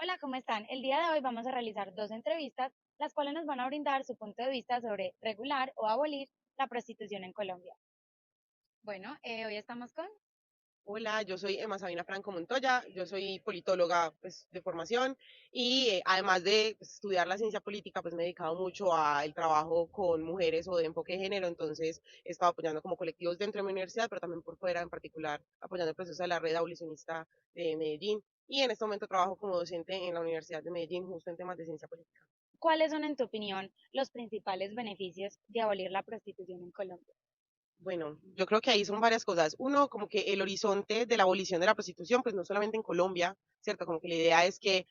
Hola, ¿cómo están? El día de hoy vamos a realizar dos entrevistas, las cuales nos van a brindar su punto de vista sobre regular o abolir la prostitución en Colombia. Bueno, hoy estamos con... Hola, yo soy Emma Sabina Franco Montoya, yo soy politóloga pues, de formación y además de pues, estudiar la ciencia política, pues me he dedicado mucho al trabajo con mujeres o de enfoque de género, entonces he estado apoyando como colectivos dentro de mi universidad, pero también por fuera, en particular apoyando el proceso de la red abolicionista de Medellín y en este momento trabajo como docente en la Universidad de Medellín justo en temas de ciencia política. ¿Cuáles son, en tu opinión, los principales beneficios de abolir la prostitución en Colombia? Bueno, yo creo que ahí son varias cosas. Uno, como que el horizonte de la abolición de la prostitución, pues no solamente en Colombia, ¿cierto? Como que la idea es que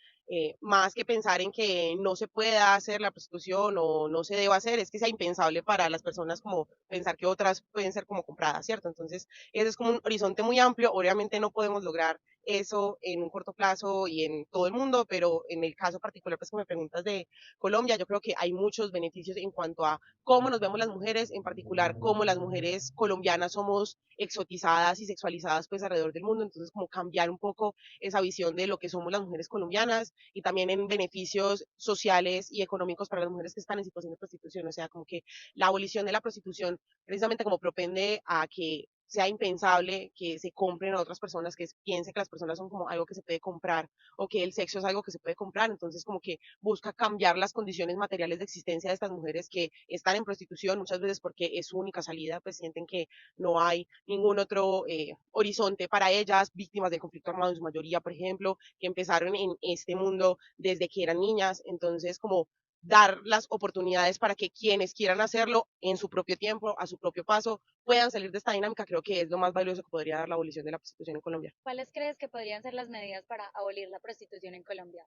más que pensar en que no se pueda hacer la prostitución o no se deba hacer, es que sea impensable para las personas como pensar que otras pueden ser como compradas, ¿cierto? Entonces, ese es como un horizonte muy amplio. Obviamente no podemos lograr eso en un corto plazo y en todo el mundo, pero en el caso particular, pues que me preguntas de Colombia, yo creo que hay muchos beneficios en cuanto a cómo nos vemos las mujeres, en particular cómo las mujeres colombianas somos exotizadas y sexualizadas pues alrededor del mundo, entonces como cambiar un poco esa visión de lo que somos las mujeres colombianas y también en beneficios sociales y económicos para las mujeres que están en situación de prostitución, o sea, como que la abolición de la prostitución precisamente como propende a que sea impensable que se compren a otras personas, que piense que las personas son como algo que se puede comprar o que el sexo es algo que se puede comprar, entonces como que busca cambiar las condiciones materiales de existencia de estas mujeres que están en prostitución, muchas veces porque es su única salida, pues sienten que no hay ningún otro horizonte para ellas, víctimas del conflicto armado en su mayoría, por ejemplo, que empezaron en este mundo desde que eran niñas, entonces como dar las oportunidades para que quienes quieran hacerlo en su propio tiempo, a su propio paso, puedan salir de esta dinámica, creo que es lo más valioso que podría dar la abolición de la prostitución en Colombia. ¿Cuáles crees que podrían ser las medidas para abolir la prostitución en Colombia?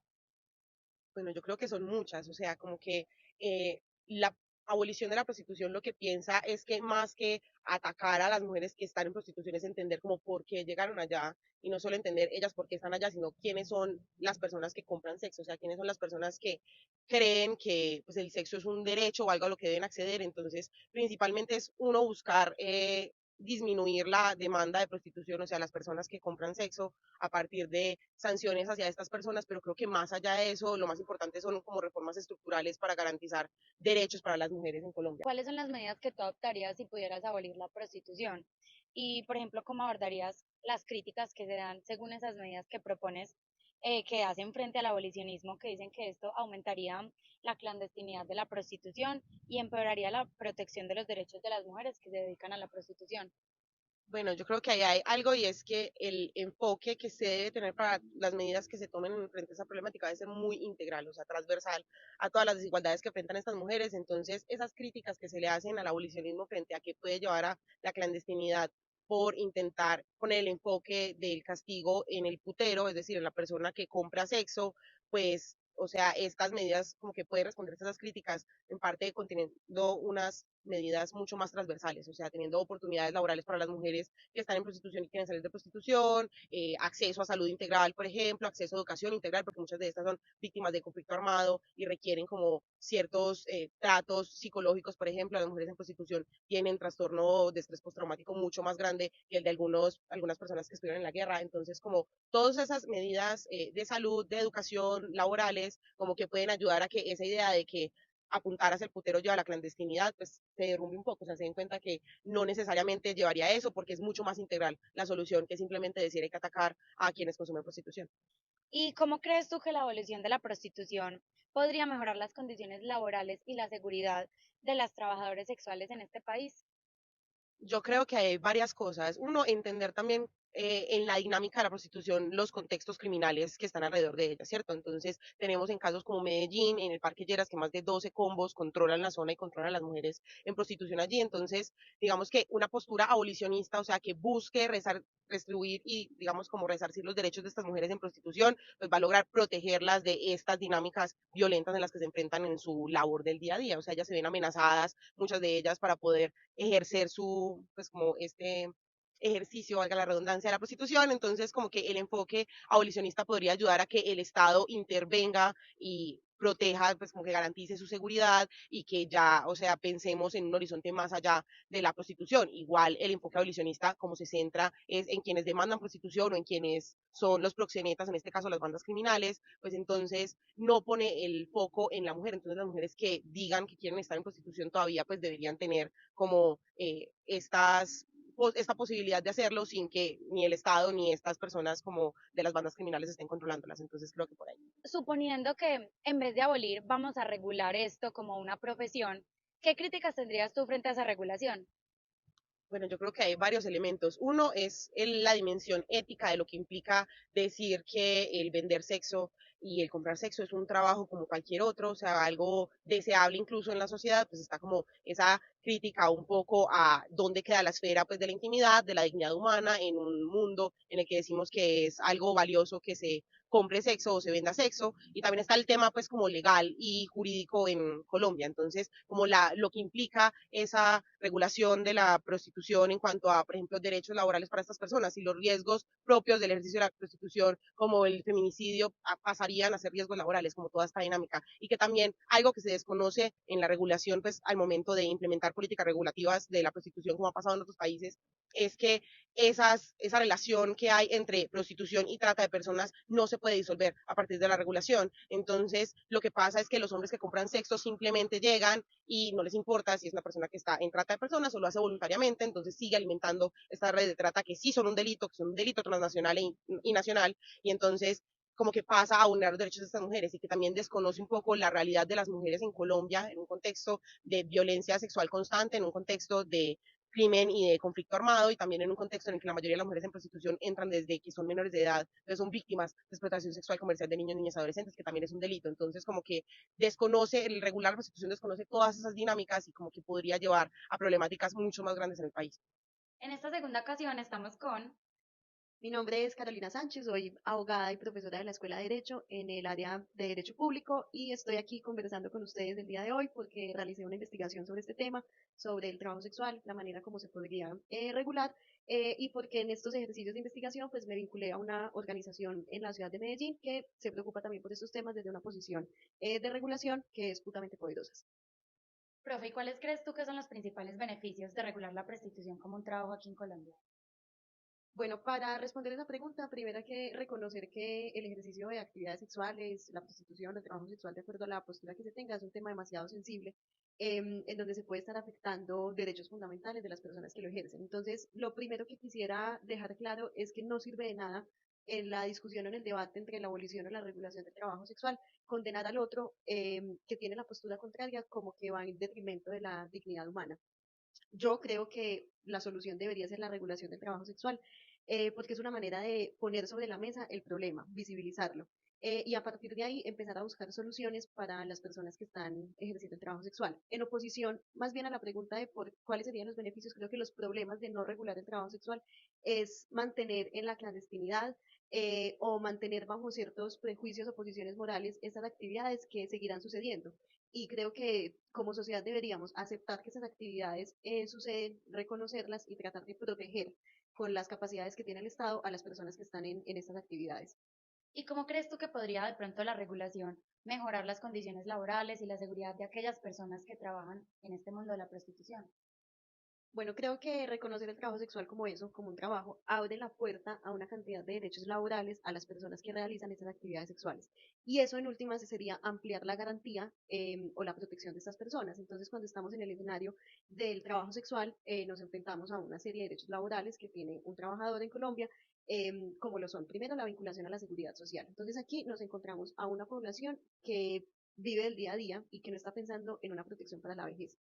Bueno, yo creo que son muchas, o sea, como que la abolición de la prostitución lo que piensa es que más que atacar a las mujeres que están en prostitución es entender como por qué llegaron allá y no solo entender ellas por qué están allá, sino quiénes son las personas que compran sexo, o sea, quiénes son las personas que creen que pues, el sexo es un derecho o algo a lo que deben acceder. Entonces, principalmente es uno buscar disminuir la demanda de prostitución, o sea, las personas que compran sexo a partir de sanciones hacia estas personas, pero creo que más allá de eso, lo más importante son como reformas estructurales para garantizar derechos para las mujeres en Colombia. ¿Cuáles son las medidas que tú adoptarías si pudieras abolir la prostitución? Y, por ejemplo, ¿cómo abordarías las críticas que se dan según esas medidas que propones, que hacen frente al abolicionismo, que dicen que esto aumentaría la clandestinidad de la prostitución y empeoraría la protección de los derechos de las mujeres que se dedican a la prostitución? Bueno, yo creo que ahí hay algo y es que el enfoque que se debe tener para las medidas que se tomen en frente a esa problemática debe ser muy integral, o sea, transversal a todas las desigualdades que enfrentan estas mujeres. Entonces, esas críticas que se le hacen al abolicionismo frente a que puede llevar a la clandestinidad por intentar poner el enfoque del castigo en el putero, es decir, en la persona que compra sexo, pues, o sea, estas medidas como que pueden responder a esas críticas en parte conteniendo unas medidas mucho más transversales, o sea, teniendo oportunidades laborales para las mujeres que están en prostitución y quieren salir de prostitución, acceso a salud integral, por ejemplo, acceso a educación integral, porque muchas de estas son víctimas de conflicto armado y requieren como ciertos tratos psicológicos, por ejemplo, las mujeres en prostitución tienen trastorno de estrés postraumático mucho más grande que el de algunas personas que estuvieron en la guerra, entonces como todas esas medidas de salud, de educación, laborales, como que pueden ayudar a que esa idea de que apuntar hacia el putero lleva a la clandestinidad, pues se derrumbe un poco, o sea, se den cuenta que no necesariamente llevaría a eso, porque es mucho más integral la solución que simplemente decir hay que atacar a quienes consumen prostitución. ¿Y cómo crees tú que la abolición de la prostitución podría mejorar las condiciones laborales y la seguridad de las trabajadoras sexuales en este país? Yo creo que hay varias cosas. Uno, entender también en la dinámica de la prostitución los contextos criminales que están alrededor de ella, ¿cierto? Entonces, tenemos en casos como Medellín, en el Parque Lleras, que más de 12 combos controlan la zona y controlan a las mujeres en prostitución allí. Entonces, digamos que una postura abolicionista, o sea, que busque restribuir y, digamos, como resarcir los derechos de estas mujeres en prostitución, pues va a lograr protegerlas de estas dinámicas violentas en las que se enfrentan en su labor del día a día. O sea, ellas se ven amenazadas, muchas de ellas, para poder ejercer su, pues como este ejercicio, valga la redundancia, de la prostitución. Entonces, como que el enfoque abolicionista podría ayudar a que el Estado intervenga y proteja, pues como que garantice su seguridad y que ya, o sea, pensemos en un horizonte más allá de la prostitución. Igual el enfoque abolicionista, como se centra es en quienes demandan prostitución o en quienes son los proxenetas, en este caso las bandas criminales, pues entonces no pone el foco en la mujer. Entonces las mujeres que digan que quieren estar en prostitución todavía pues deberían tener como esta posibilidad de hacerlo sin que ni el Estado ni estas personas como de las bandas criminales estén controlándolas. Entonces creo que por ahí. Suponiendo que en vez de abolir vamos a regular esto como una profesión, ¿qué críticas tendrías tú frente a esa regulación? Bueno, yo creo que hay varios elementos. Uno es la dimensión ética de lo que implica decir que el vender sexo y el comprar sexo es un trabajo como cualquier otro, o sea, algo deseable incluso en la sociedad, pues está como esa crítica un poco a dónde queda la esfera pues de la intimidad, de la dignidad humana en un mundo en el que decimos que es algo valioso que se compre sexo o se venda sexo, y también está el tema pues como legal y jurídico en Colombia, entonces como lo que implica esa regulación de la prostitución en cuanto a, por ejemplo, derechos laborales para estas personas y los riesgos propios del ejercicio de la prostitución, como el feminicidio, pasarían a ser riesgos laborales, como toda esta dinámica, y que también algo que se desconoce en la regulación, pues al momento de implementar políticas regulativas de la prostitución, como ha pasado en otros países, es que esa relación que hay entre prostitución y trata de personas no se puede disolver a partir de la regulación. Entonces, lo que pasa es que los hombres que compran sexo simplemente llegan y no les importa si es una persona que está en trata de personas o lo hace voluntariamente, entonces sigue alimentando estas redes de trata que sí son un delito, que son un delito transnacional y nacional, y entonces como que pasa a vulnerar los derechos de estas mujeres y que también desconoce un poco la realidad de las mujeres en Colombia en un contexto de violencia sexual constante, en un contexto de crimen y de conflicto armado y también en un contexto en el que la mayoría de las mujeres en prostitución entran desde que son menores de edad, entonces son víctimas de explotación sexual comercial de niños, niñas y adolescentes, que también es un delito. Entonces, como que desconoce, el regular prostitución desconoce todas esas dinámicas y como que podría llevar a problemáticas mucho más grandes en el país. En esta segunda ocasión estamos con Mi nombre es Carolina Sánchez, soy abogada y profesora de la Escuela de Derecho en el área de Derecho Público y estoy aquí conversando con ustedes el día de hoy porque realicé una investigación sobre este tema, sobre el trabajo sexual, la manera como se podría regular y porque en estos ejercicios de investigación pues me vinculé a una organización en la ciudad de Medellín que se preocupa también por estos temas desde una posición de regulación que es putamente poderosa. profe, ¿y cuáles crees tú que son los principales beneficios de regular la prostitución como un trabajo aquí en Colombia? Bueno, para responder esa pregunta, primero hay que reconocer que el ejercicio de actividades sexuales, la prostitución, el trabajo sexual, de acuerdo a la postura que se tenga, es un tema demasiado sensible, en donde se puede estar afectando derechos fundamentales de las personas que lo ejercen. Entonces, lo primero que quisiera dejar claro es que no sirve de nada en la discusión o en el debate entre la abolición o la regulación del trabajo sexual, condenar al otro que tiene la postura contraria como que va en detrimento de la dignidad humana. Yo creo que la solución debería ser la regulación del trabajo sexual, porque es una manera de poner sobre la mesa el problema, visibilizarlo. Y a partir de ahí empezar a buscar soluciones para las personas que están ejerciendo el trabajo sexual. En oposición, más bien a la pregunta de cuáles serían los beneficios, creo que los problemas de no regular el trabajo sexual es mantener en la clandestinidad o mantener bajo ciertos prejuicios o posiciones morales estas actividades que seguirán sucediendo. Y creo que como sociedad deberíamos aceptar que esas actividades suceden, reconocerlas y tratar de proteger con las capacidades que tiene el Estado a las personas que están en estas actividades. ¿Y cómo crees tú que podría de pronto la regulación mejorar las condiciones laborales y la seguridad de aquellas personas que trabajan en este mundo de la prostitución? Bueno, creo que reconocer el trabajo sexual como eso, como un trabajo, abre la puerta a una cantidad de derechos laborales a las personas que realizan esas actividades sexuales. Y eso en últimas sería ampliar la garantía o la protección de estas personas. Entonces, cuando estamos en el escenario del trabajo sexual, nos enfrentamos a una serie de derechos laborales que tiene un trabajador en Colombia, como lo son, primero, la vinculación a la seguridad social. Entonces, aquí nos encontramos a una población que vive el día a día y que no está pensando en una protección para la vejez.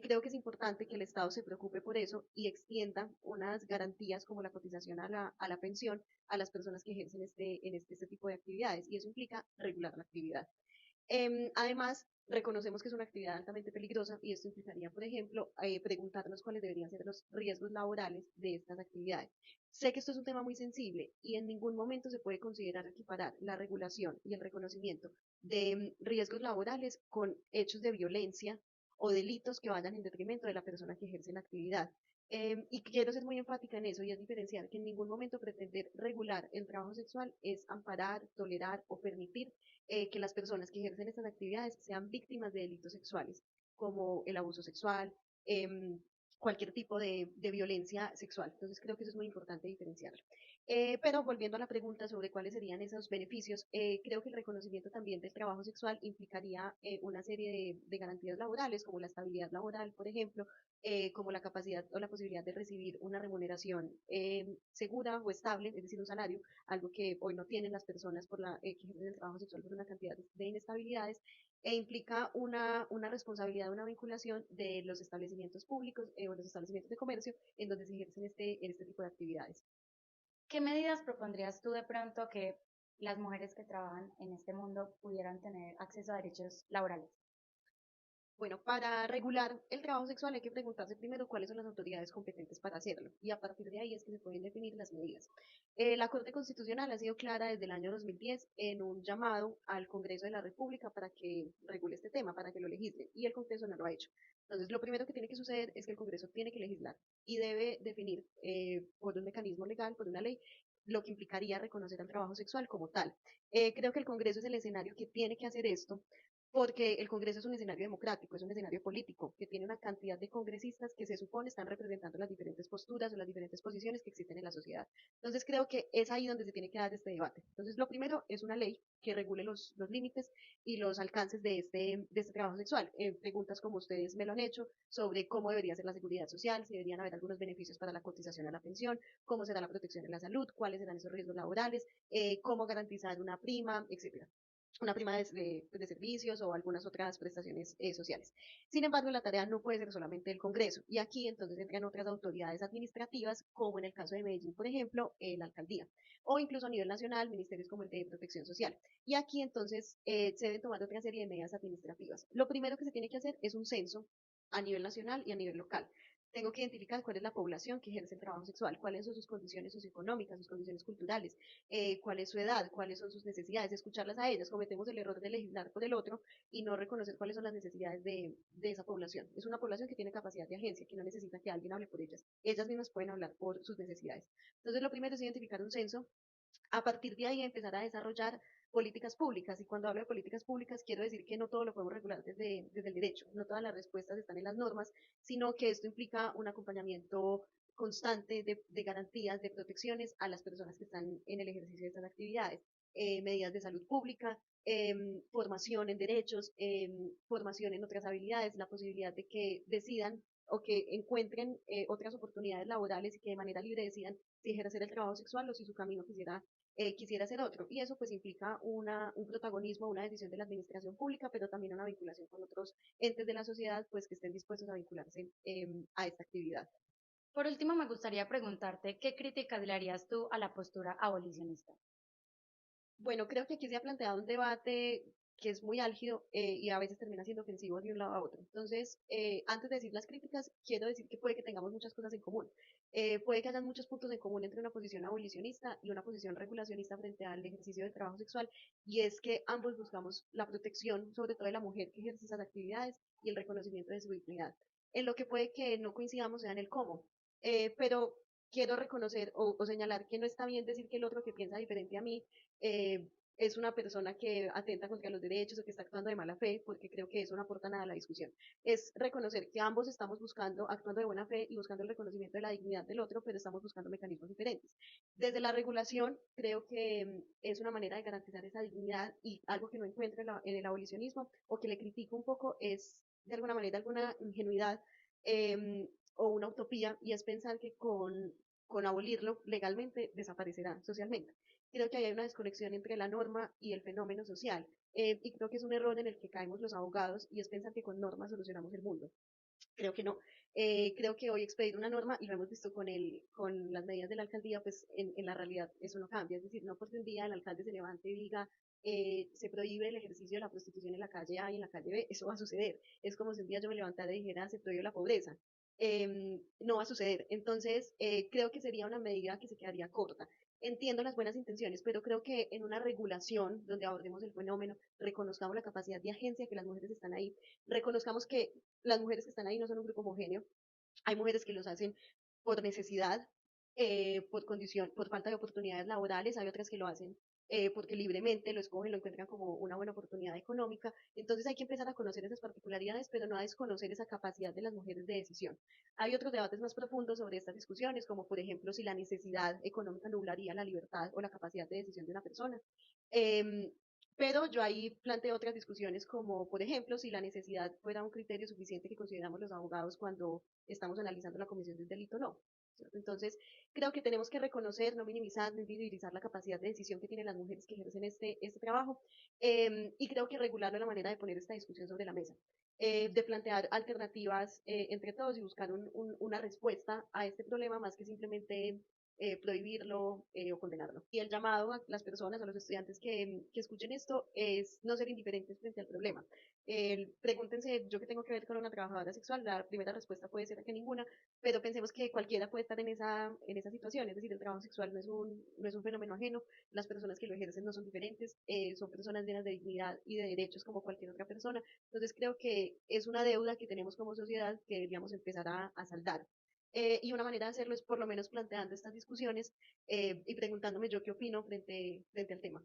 Creo que es importante que el Estado se preocupe por eso y extienda unas garantías como la cotización a la pensión a las personas que ejercen este tipo de actividades y eso implica regular la actividad. Además, reconocemos que es una actividad altamente peligrosa y esto implicaría, por ejemplo, preguntarnos cuáles deberían ser los riesgos laborales de estas actividades. Sé que esto es un tema muy sensible y en ningún momento se puede considerar equiparar la regulación y el reconocimiento de riesgos laborales con hechos de violencia o delitos que vayan en detrimento de la persona que ejerce la actividad. Y quiero ser muy enfática en eso y es diferenciar que en ningún momento pretender regular el trabajo sexual es amparar, tolerar o permitir que las personas que ejercen estas actividades sean víctimas de delitos sexuales, como el abuso sexual, em, cualquier tipo de violencia sexual. Entonces creo que eso es muy importante diferenciarlo. Pero volviendo a la pregunta sobre cuáles serían esos beneficios, creo que el reconocimiento también del trabajo sexual implicaría una serie de garantías laborales, como la estabilidad laboral, por ejemplo, como la capacidad o la posibilidad de recibir una remuneración segura o estable, es decir, un salario, algo que hoy no tienen las personas que ejercen el trabajo sexual por una cantidad de inestabilidades, e implica una responsabilidad, una vinculación de los establecimientos públicos o los establecimientos de comercio en donde se ejercen este tipo de actividades. ¿Qué medidas propondrías tú de pronto que las mujeres que trabajan en este mundo pudieran tener acceso a derechos laborales? Bueno, para regular el trabajo sexual hay que preguntarse primero cuáles son las autoridades competentes para hacerlo y a partir de ahí es que se pueden definir las medidas. La Corte Constitucional ha sido clara desde el año 2010 en un llamado al Congreso de la República para que regule este tema, para que lo legisle y el Congreso no lo ha hecho. Entonces, lo primero que tiene que suceder es que el Congreso tiene que legislar y debe definir por un mecanismo legal, por una ley, lo que implicaría reconocer el trabajo sexual como tal. Creo que el Congreso es el escenario que tiene que hacer esto porque el Congreso es un escenario democrático, es un escenario político, que tiene una cantidad de congresistas que se supone están representando las diferentes posturas o las diferentes posiciones que existen en la sociedad. Entonces creo que es ahí donde se tiene que dar este debate. Entonces lo primero es una ley que regule los límites y los alcances de este trabajo sexual. Preguntas como ustedes me lo han hecho sobre cómo debería ser la seguridad social, si deberían haber algunos beneficios para la cotización a la pensión, cómo será la protección en la salud, cuáles serán esos riesgos laborales, cómo garantizar una prima, etcétera, una prima de servicios o algunas otras prestaciones sociales. Sin embargo, la tarea no puede ser solamente el Congreso y aquí entonces entran otras autoridades administrativas, como en el caso de Medellín, por ejemplo, la alcaldía, o incluso a nivel nacional, ministerios como el de Protección Social. Y aquí entonces se deben tomar otra serie de medidas administrativas. Lo primero que se tiene que hacer es un censo a nivel nacional y a nivel local. Tengo que identificar cuál es la población que ejerce el trabajo sexual, cuáles son sus condiciones socioeconómicas, sus condiciones culturales, cuál es su edad, cuáles son sus necesidades, escucharlas a ellas. Cometemos el error de legislar por el otro y no reconocer cuáles son las necesidades de esa población. Es una población que tiene capacidad de agencia, que no necesita que alguien hable por ellas. Ellas mismas pueden hablar por sus necesidades. Entonces, lo primero es identificar un censo, a partir de ahí empezar a desarrollar políticas públicas. Y cuando hablo de políticas públicas, quiero decir que no todo lo podemos regular desde el derecho, no todas las respuestas están en las normas, sino que esto implica un acompañamiento constante de garantías, de protecciones a las personas que están en el ejercicio de estas actividades, medidas de salud pública, formación en derechos, formación en otras habilidades, la posibilidad de que decidan o que encuentren otras oportunidades laborales y que de manera libre decidan si ejercer el trabajo sexual o si su camino quisiera ser otro. Y eso pues implica un protagonismo, una decisión de la administración pública, pero también una vinculación con otros entes de la sociedad pues que estén dispuestos a vincularse a esta actividad. Por último, me gustaría preguntarte, ¿qué críticas le harías tú a la postura abolicionista? Bueno, creo que aquí se ha planteado un debate que es muy álgido y a veces termina siendo ofensivo de un lado a otro. Entonces, antes de decir las críticas, quiero decir que puede que tengamos muchas cosas en común. Puede que haya muchos puntos en común entre una posición abolicionista y una posición regulacionista frente al ejercicio del trabajo sexual, y es que ambos buscamos la protección, sobre todo de la mujer que ejerce esas actividades, y el reconocimiento de su dignidad. En lo que puede que no coincidamos sea en el cómo, pero quiero reconocer o señalar que no está bien decir que el otro que piensa diferente a mí es una persona que atenta contra los derechos o que está actuando de mala fe, porque creo que eso no aporta nada a la discusión. Es reconocer que ambos estamos buscando, actuando de buena fe y buscando el reconocimiento de la dignidad del otro, pero estamos buscando mecanismos diferentes. Desde la regulación, creo que es una manera de garantizar esa dignidad, y algo que no encuentro en el abolicionismo o que le critico un poco es de alguna manera alguna ingenuidad o una utopía, y es pensar que con abolirlo legalmente desaparecerá socialmente. Creo que hay una desconexión entre la norma y el fenómeno social. Y creo que es un error en el que caemos los abogados y es pensar que con normas solucionamos el mundo. Creo que no. Creo que hoy expedir una norma, y lo hemos visto con las medidas de la alcaldía, pues en la realidad eso no cambia. Es decir, no porque un día el alcalde se levante y diga se prohíbe el ejercicio de la prostitución en la calle A y en la calle B, eso va a suceder. Es como si un día yo me levantara y dijera se prohíbe la pobreza. No va a suceder. Entonces, creo que sería una medida que se quedaría corta. Entiendo las buenas intenciones, pero creo que en una regulación donde abordemos el fenómeno, reconozcamos la capacidad de agencia que las mujeres están ahí, reconozcamos que las mujeres que están ahí no son un grupo homogéneo, hay mujeres que los hacen por necesidad, por condición, por falta de oportunidades laborales, hay otras que lo hacen porque libremente lo escogen, lo encuentran como una buena oportunidad económica. Entonces hay que empezar a conocer esas particularidades, pero no a desconocer esa capacidad de las mujeres de decisión. Hay otros debates más profundos sobre estas discusiones, como por ejemplo si la necesidad económica nublaría la libertad o la capacidad de decisión de una persona. Em, pero yo ahí planteo otras discusiones como, por ejemplo, si la necesidad fuera un criterio suficiente que consideramos los abogados cuando estamos analizando la comisión del delito o no. ¿Cierto? Entonces, creo que tenemos que reconocer, no minimizar, no invisibilizar la capacidad de decisión que tienen las mujeres que ejercen este trabajo y creo que regularlo es la manera de poner esta discusión sobre la mesa. De plantear alternativas entre todos y buscar una respuesta a este problema más que simplemente prohibirlo o condenarlo. Y el llamado a las personas, a los estudiantes que escuchen esto, es no ser indiferentes frente al problema. Pregúntense, yo que tengo que ver con una trabajadora sexual, la primera respuesta puede ser que ninguna, pero pensemos que cualquiera puede estar en esa situación, es decir, el trabajo sexual no es un fenómeno ajeno, las personas que lo ejercen no son diferentes, son personas llenas de dignidad y de derechos como cualquier otra persona. Entonces creo que es una deuda que tenemos como sociedad que deberíamos empezar a saldar. Y una manera de hacerlo es por lo menos planteando estas discusiones y preguntándome yo qué opino frente al tema.